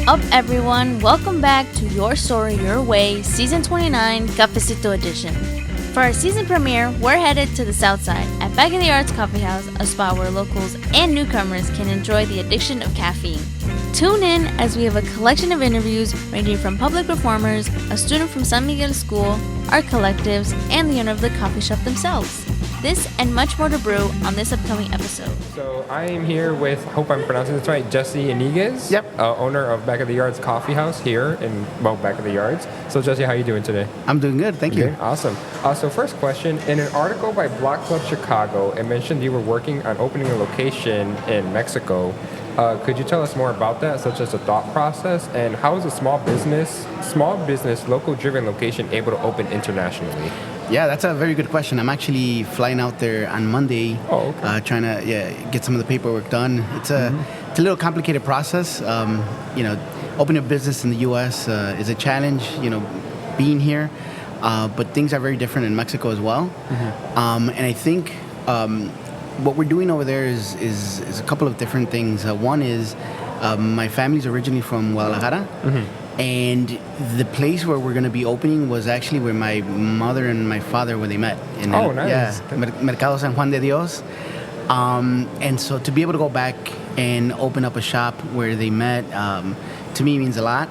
up, everyone? Welcome back to Your Story, Your Way, Season 29, Cafecito Edition. For our season premiere, we're headed to the South Side at Back of the Arts Coffee House, a spot where locals and newcomers can enjoy the addiction of caffeine. Tune in as we have a collection of interviews ranging from public performers, a student from San Miguel School, our collectives, and the owner of the coffee shop themselves. This and much more to brew on this upcoming episode. So I am here with, hope I'm pronouncing this right, Jesse Iñiguez, owner of Back of the Yards Coffee House here in, Back of the Yards. So Jesse, how are you doing today? I'm doing good, thank you. Okay, awesome. So first question, in an article by Block Club Chicago, it mentioned you were working on opening a location in Mexico. Could you tell us more about that, such as the thought process, and how is a small business, local-driven location able to open internationally? Yeah, that's a very good question. I'm actually flying out there on Monday, trying to get some of the paperwork done. It's a little complicated process. Opening a business in the U.S. Is a challenge. Being here, but things are very different in Mexico as well. And I think what we're doing over there is a couple of different things. One is my family's originally from Guadalajara. And the place where we're going to be opening was actually where my mother and my father, where they met. Nice. Yeah, Mercado San Juan de Dios. And so to be able to go back and open up a shop where they met, to me means a lot.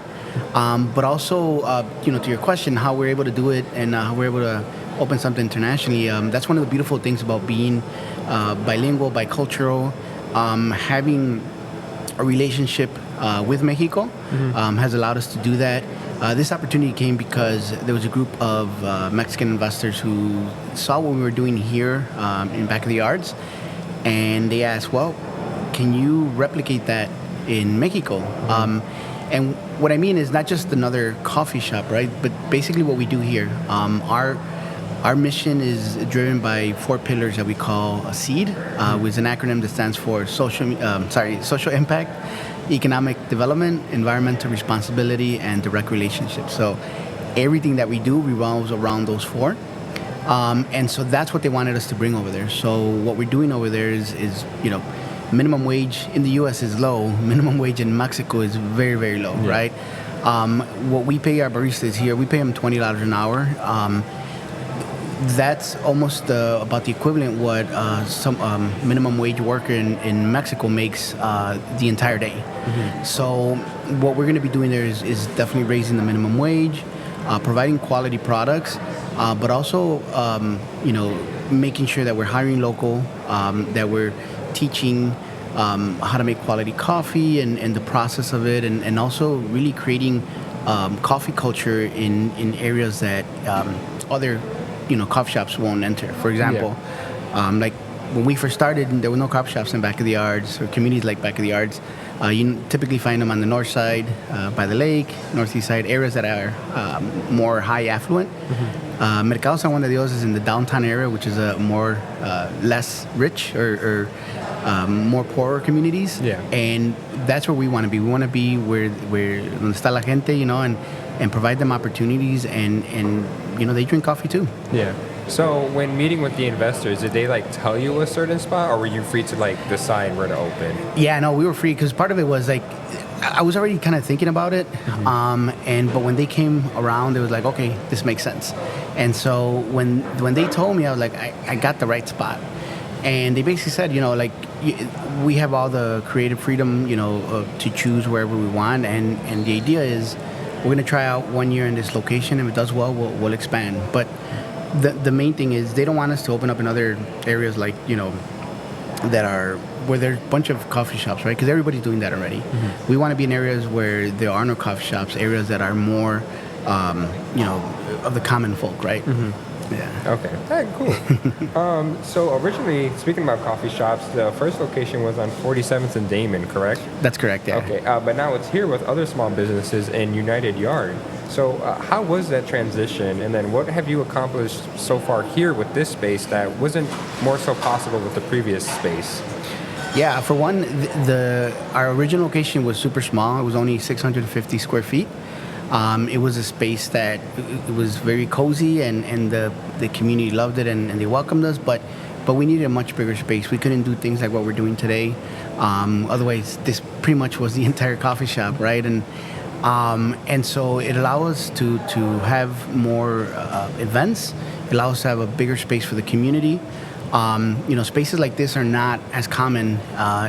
But also, to your question, how we're able to do it and how we're able to open something internationally, that's one of the beautiful things about being bilingual, bicultural, having a relationship with Mexico has allowed us to do that. This opportunity came because there was a group of Mexican investors who saw what we were doing here in Back of the Yards, and they asked, well, can you replicate that in Mexico? And what I mean is not just another coffee shop, right? But basically what we do here, our mission is driven by 4 pillars that we call a SEED, which is an acronym that stands for social impact, economic development, environmental responsibility, and direct relationships. So everything that we do revolves around those 4. And so that's what they wanted us to bring over there. So what we're doing over there is minimum wage in the U.S. is low. Minimum wage in Mexico is very, very low, right? What we pay our baristas here, we pay them $20 an hour. That's almost about the equivalent what some minimum wage worker in Mexico makes the entire day. So what we're going to be doing there is definitely raising the minimum wage, providing quality products, but also making sure that we're hiring local, that we're teaching how to make quality coffee and the process of it, and also really creating coffee culture in areas that other coffee shops won't enter. For example, like when we first started, there were no coffee shops in Back of the Yards or communities like Back of the Yards. You typically find them on the north side, by the lake, northeast side, areas that are more high affluent. Mercado San Juan de Dios is in the downtown area, which is a more less rich or more poorer communities. And that's where we want to be. We want to be where donde está la gente, and provide them opportunities, and they drink coffee too. So when meeting with the investors, did they tell you a certain spot, or were you free to decide where to open? Yeah, no, we were free because part of it was I was already kind of thinking about it, but when they came around, it was like, okay, this makes sense. And so when they told me, I was like, I got the right spot. And they basically said, we have all the creative freedom, to choose wherever we want, and the idea is we're going to try out 1 year in this location. If it does well, we'll expand. But the main thing is they don't want us to open up in other areas that are where there's a bunch of coffee shops, right? Because everybody's doing that already. We want to be in areas where there are no coffee shops, areas that are more, of the common folk, right? Yeah. Okay. All right, cool. So originally, speaking about coffee shops, the first location was on 47th and Damon, correct? That's correct, yeah. Okay, but now it's here with other small businesses in United Yard. So how was that transition? And then what have you accomplished so far here with this space that wasn't more so possible with the previous space? Yeah, for one, our original location was super small. It was only 650 square feet. It was a space that it was very cozy, and the community loved it, and they welcomed us. But but we needed a much bigger space. We couldn't do things like what we're doing today. Otherwise, this pretty much was the entire coffee shop, right? And so it allows us to have more events. It allows us to have a bigger space for the community. Spaces like this are not as common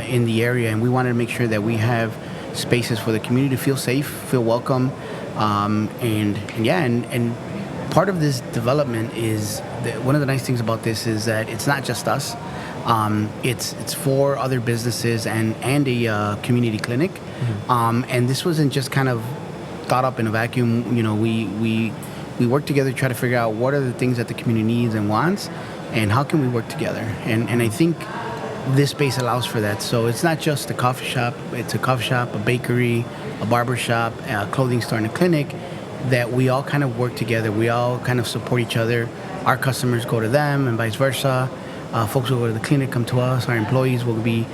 in the area, and we wanted to make sure that we have spaces for the community to feel safe, feel welcome, and part of this development is that one of the nice things about this is that it's not just us. It's for other businesses and a community clinic, and this wasn't just kind of thought up in a vacuum. We work together to try to figure out what are the things that the community needs and wants, and how can we work together. And I think this space allows for that. So it's not just a coffee shop. It's a coffee shop, a bakery, a barber shop, a clothing store, and a clinic that we all kind of work together. We all kind of support each other. Our customers go to them and vice versa. Folks who go to the clinic come to us. Our employees will be,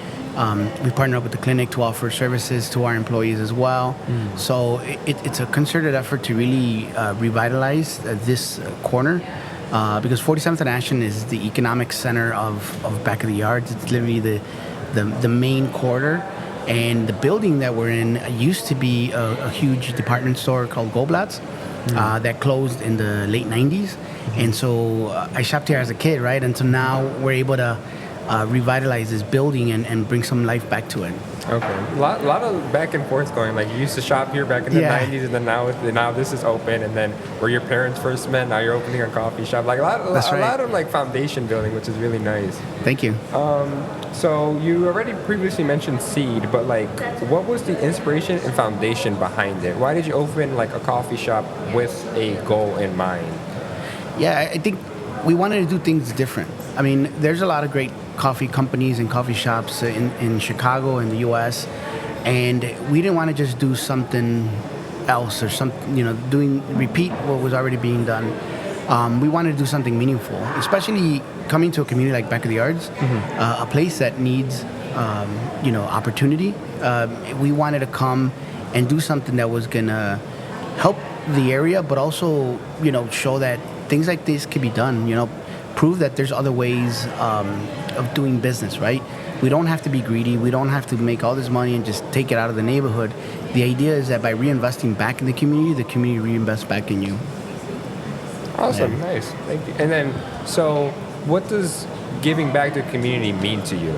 we partner up with the clinic to offer services to our employees as well. So it's a concerted effort to really revitalize this corner. Because 47th and Ashton is the economic center of Back of the Yards. It's literally the main corridor. And the building that we're in used to be a huge department store called Goldblatt's that closed in the late 90s. And so I shopped here as a kid, right? And so now we're able to revitalize this building and bring some life back to it. Okay. A lot of back and forth going. Like, you used to shop here back in the 90s, and then now this is open, and then where your parents first met, now you're opening a coffee shop. Like, a lot of like foundation building, which is really nice. Thank you. So you already previously mentioned seed, but like, what was the inspiration and foundation behind it? Why did you open like a coffee shop with a goal in mind? Yeah, I think we wanted to do things different. I mean, there's a lot of great coffee companies and coffee shops in Chicago and the U.S., and we didn't want to just do something else or repeat what was already being done. We wanted to do something meaningful, especially coming to a community like Back of the Yards, a place that needs, opportunity. We wanted to come and do something that was gonna help the area, but also, show that things like this can be done. Prove that there's other ways of doing business, right? We don't have to be greedy. We don't have to make all this money and just take it out of the neighborhood. The idea is that by reinvesting back in the community reinvests back in you. Awesome, Yeah. Nice, thank you. And then, so what does giving back to the community mean to you?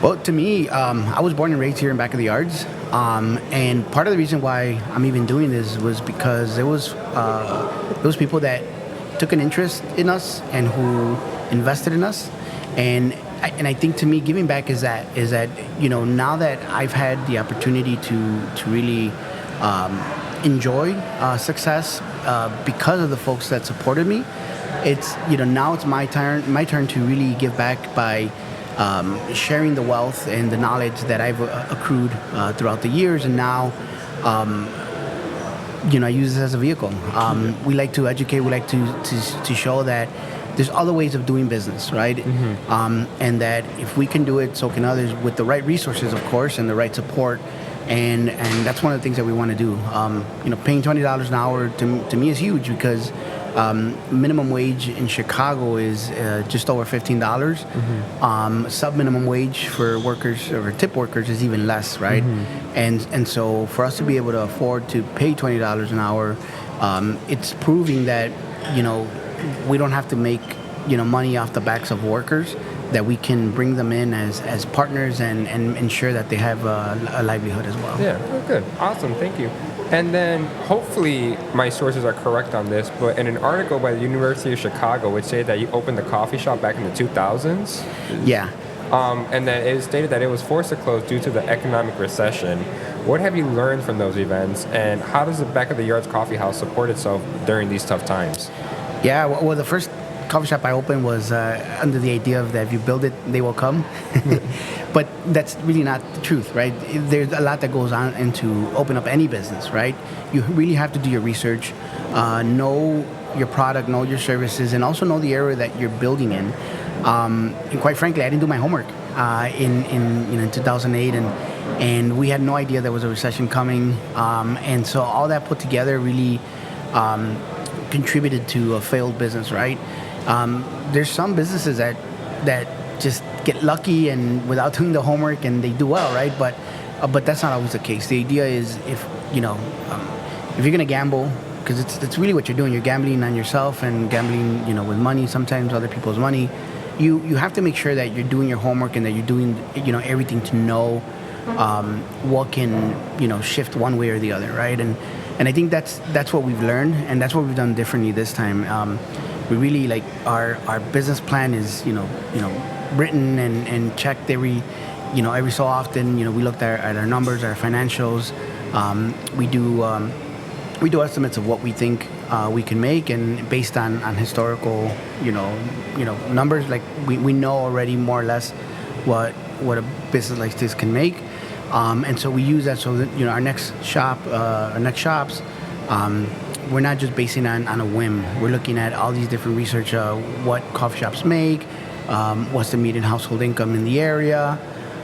Well, to me, I was born and raised here in Back of the Yards, and part of the reason why I'm even doing this was because there was people that took an interest in us and who invested in us, and I think to me, giving back is that now that I've had the opportunity to really enjoy success because of the folks that supported me. It's now it's my turn to really give back by sharing the wealth and the knowledge that I've accrued throughout the years, and now I use this as a vehicle. We like to educate. We like to show that there's other ways of doing business, right? And that if we can do it, so can others, with the right resources, of course, and the right support. And that's one of the things that we want to do. Paying $20 an hour to me is huge, because minimum wage in Chicago is just over $15. Sub-minimum wage for workers or tip workers is even less, right? And so for us to be able to afford to pay $20 an hour, it's proving that we don't have to make money off the backs of workers, that we can bring them in as partners and ensure that they have a livelihood as well. Yeah, good. Awesome, thank you. And then hopefully my sources are correct on this, but in an article by the University of Chicago, it said that you opened the coffee shop back in the 2000s. Yeah. And that it stated that it was forced to close due to the economic recession. What have you learned from those events, and how does the Back of the Yards Coffee House support itself during these tough times? Yeah, well, the first coffee shop I opened was under the idea of that if you build it, they will come. But that's really not the truth, right? There's a lot that goes on into open up any business, right? You really have to do your research, know your product, know your services, and also know the area that you're building in. And quite frankly, I didn't do my homework in 2008, and we had no idea there was a recession coming. And so all that put together really contributed to a failed business, right? There's some businesses that that just get lucky and without doing the homework and they do well, right? But that's not always the case. The idea is if you're gonna gamble, because it's really what you're doing. You're gambling on yourself and gambling, with money. Sometimes other people's money. You have to make sure that you're doing your homework and that you're doing everything to know what can shift one way or the other, right? And I think that's what we've learned, and that's what we've done differently this time. We really like our business plan is written and checked every so often. We looked at our numbers, our financials. We do estimates of what we think we can make, and based on historical numbers, like we know already more or less what a business like this can make, and so we use that so that our next shops, we're not just basing on a whim. We're looking at all these different research, what coffee shops make, what's the median household income in the area,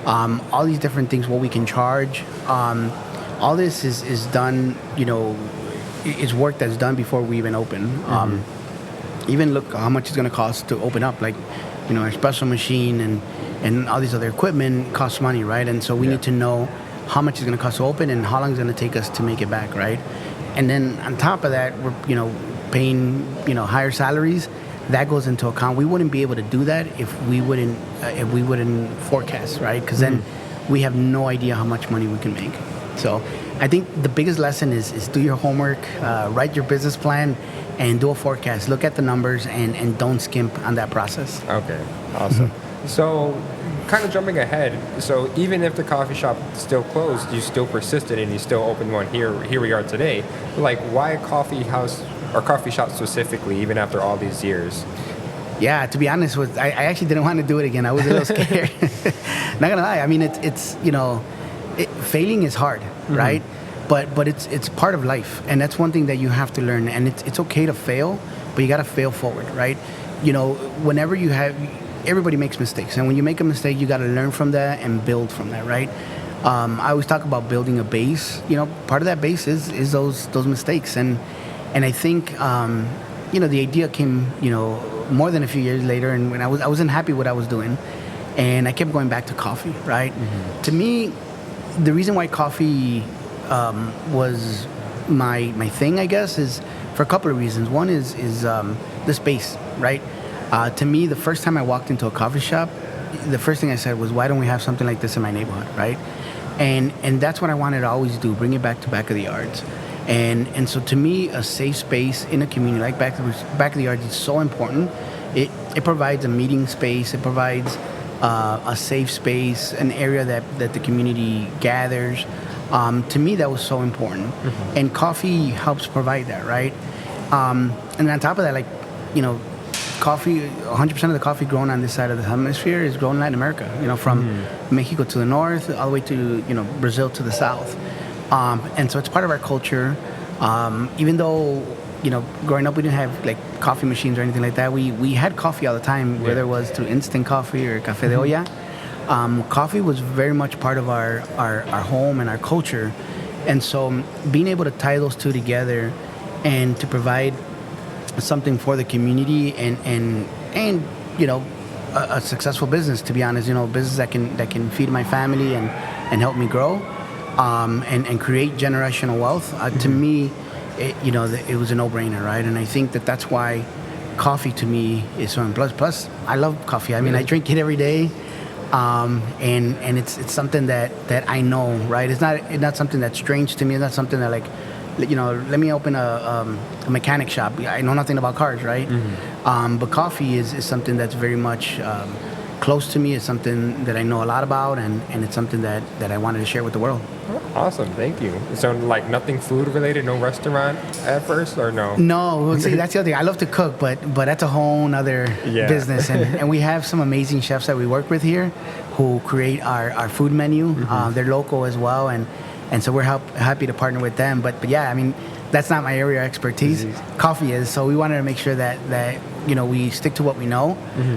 all these different things, what we can charge. All this is done, is work that's done before we even open. Even look how much it's going to cost to open up, like, our espresso machine and all these other equipment costs money, right? And so we need to know how much it's going to cost to open and how long it's going to take us to make it back, right? And then on top of that, we're, paying, higher salaries. That goes into account. We wouldn't be able to do that if we wouldn't forecast, right? Because then we have no idea how much money we can make. So I think the biggest lesson is do your homework, write your business plan, and do a forecast. Look at the numbers and don't skimp on that process. Okay, awesome. So kind of jumping ahead, so even if the coffee shop still closed, you still persisted and you still opened one here we are today. Like, why a coffee house or coffee shop specifically, even after all these years? Yeah, to be honest, I actually didn't want to do it again. I was a little scared. Not gonna lie. I mean, it's failing is hard, right? But it's part of life, and that's one thing that you have to learn. And it's okay to fail, but you got to fail forward, right? Whenever everybody makes mistakes, and when you make a mistake, you got to learn from that and build from that, right? I always talk about building a base. Part of that base is those mistakes, and I think the idea came more than a few years later, and when I wasn't happy with what I was doing, and I kept going back to coffee, right? To me, the reason why coffee was my thing, I guess, is for a couple of reasons. One is the space, right? To me, the first time I walked into a coffee shop, the first thing I said was, why don't we have something like this in my neighborhood, right? And that's what I wanted to always do, bring it back to back of the yards. And so to me, a safe space in a community like back of the yards is so important. It provides a meeting space. It provides a safe space, an area that the community gathers. To me, that was so important. And coffee helps provide that, right? And on top of that, coffee, 100% of the coffee grown on this side of the hemisphere is grown in Latin America, from Mexico to the north, all the way to, Brazil to the south. And so it's part of our culture. Even though, growing up we didn't have coffee machines or anything like that, we had coffee all the time, whether it was through instant coffee or café de olla. Coffee was very much part of our home and our culture. And so being able to tie those two together and to provide something for the community and a successful business, to be honest, business that can feed my family and help me grow, and create generational wealth. To me, it was a no-brainer, right? And I think that's why coffee to me is so important. Plus, I love coffee. I mean, I drink it every day. And it's something that I know, right? It's not something that's strange to me. It's not something that let me open a mechanic shop. I know nothing about cars, right? But coffee is something that's very much close to me. It's something that I know a lot about, and it's something that I wanted to share with the world. Awesome, thank you. So nothing food related, no restaurant at first, or no? No, see, that's the other thing. I love to cook, but that's a whole other business. And we have some amazing chefs that we work with here who create our food menu. They're local as well, and so we're happy to partner with them. But yeah, I mean, that's not my area of expertise. Coffee is, so we wanted to make sure that we stick to what we know.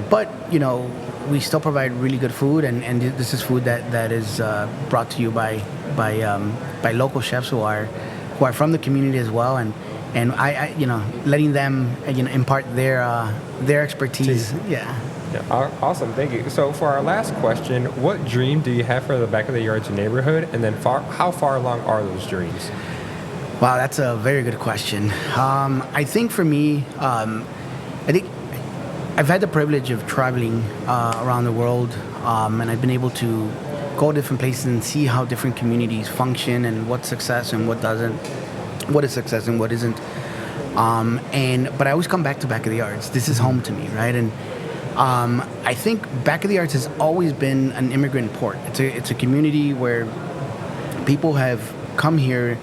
But we still provide really good food, and this is food that is brought to you by local chefs who are from the community as well, and I letting them impart their expertise. Yeah. Yeah, awesome. Thank you. So for our last question, what dream do you have for the Back of the Yards neighborhood, and then how far along are those dreams? Wow, that's a very good question. I think for me, I think I've had the privilege of traveling around the world, and I've been able to go to different places and see how different communities function and what's success and what doesn't, what is success and what isn't. But I always come back to Back of the Yards. This is home to me, right? And I think Back of the Yards has always been an immigrant port. It's a community where people have come here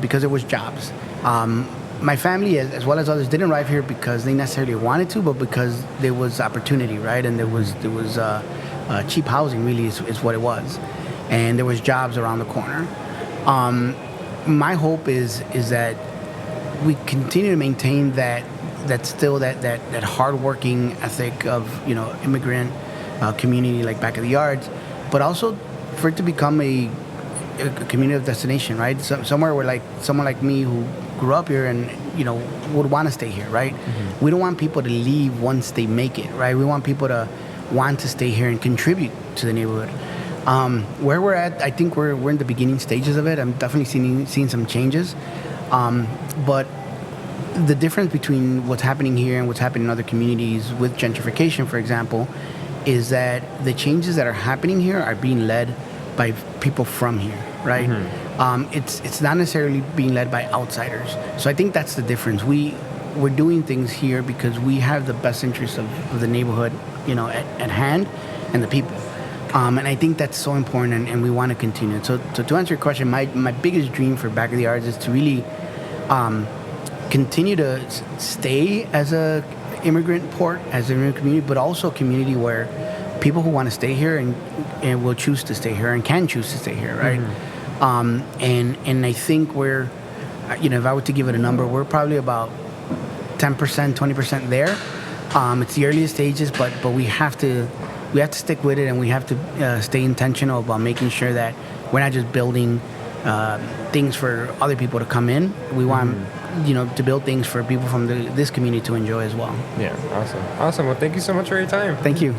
because there was jobs. My family, as well as others, didn't arrive here because they necessarily wanted to, but because there was opportunity, right? And there was cheap housing, really, is what it was, and there was jobs around the corner. My hope is that we continue to maintain that hardworking ethic of immigrant community like Back of the Yards, but also for it to become a community of destination, right? Somewhere where someone like me who grew up here and would want to stay here, right? Mm-hmm. We don't want people to leave once they make it, right? We want people to want to stay here and contribute to the neighborhood. Where we're at, I think we're in the beginning stages of it. I'm definitely seeing some changes, but the difference between what's happening here and what's happening in other communities with gentrification, for example, is that the changes that are happening here are being led by people from here, right? Mm-hmm. It's not necessarily being led by outsiders. So I think that's the difference. We're doing things here because we have the best interests of the neighborhood, at hand, and the people. And I think that's so important, and we want to continue. So to answer your question, my biggest dream for Back of the Yards is to really continue to stay as a immigrant port, as an immigrant community, but also a community where people who want to stay here and will choose to stay here and can choose to stay here, right? Mm-hmm. And I think we're, if I were to give it a number, we're probably about 10%, 20% there. It's the earliest stages, but we have to stick with it, and we have to stay intentional about making sure that we're not just building things for other people to come in. We want to build things for people from this community to enjoy as well. Yeah, awesome. Well, thank you so much for your time. Thank you.